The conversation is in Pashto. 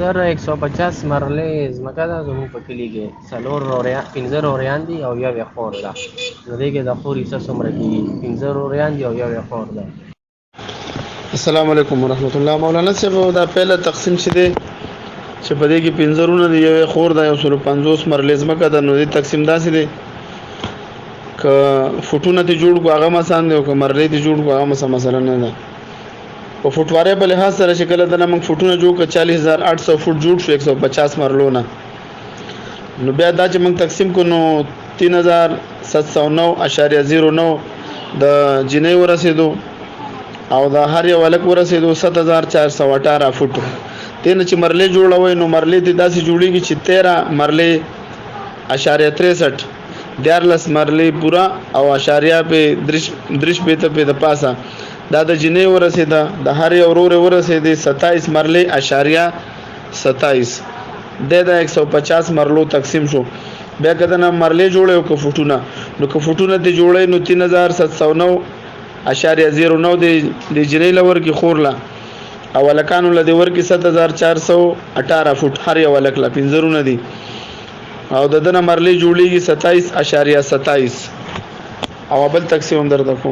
سر 150 مرلې زمکه ده زموږ په کلي کې 15 روریان دي او یو خور ده. نو دې کې د خور حصه څومره کېږي؟ 15 روریان دي او یو خور ده. السلام علیکم ورحمت الله. مولانا صاحب دا پہلا تقسیم چې دی چې په دې کې 15 رونه دی یو خور ده 150 مرلې زمکه ده. نو دې تقسیم داسې دی ک فټونه ته جوړ کو هغه مسان دی او ک مرلې ته جوړ کو هغه مثلا نه ده. په فټواره په لحاظ سره شکل د موږ فټونه جوړ ک 40800 فټ جوړ شو 150 مرلو نه. نو بیا دا چې موږ تقسیم کو نو 3709.09 د جنې ورسېدو او دا هر یو ولک ورسېدو 7418 فټ. تین چې مرلې جوړوي نو مرلې دې داسې جوړیږي چې 13 مرلې اشاریه 63 دیارلس مرلې پورا او اشاریه په درش په ته په د پاسه دا د جنې ورسېده د هر یو ورور ورسېده 27 مرلې اشاریه 27 د 150 مرلو تقسیم شو. بیا کده نه مرلې جوړه او کفټونه نو کفټونه ته جوړې نو 3709.09 د جنې لور کې خورلا او لکانو لدی ور کې 7418 فټ هر یو لکلا 15 نه دي او د دنه مرلې جوړیږي 27.27 او بل تقسیم هم درته کوم.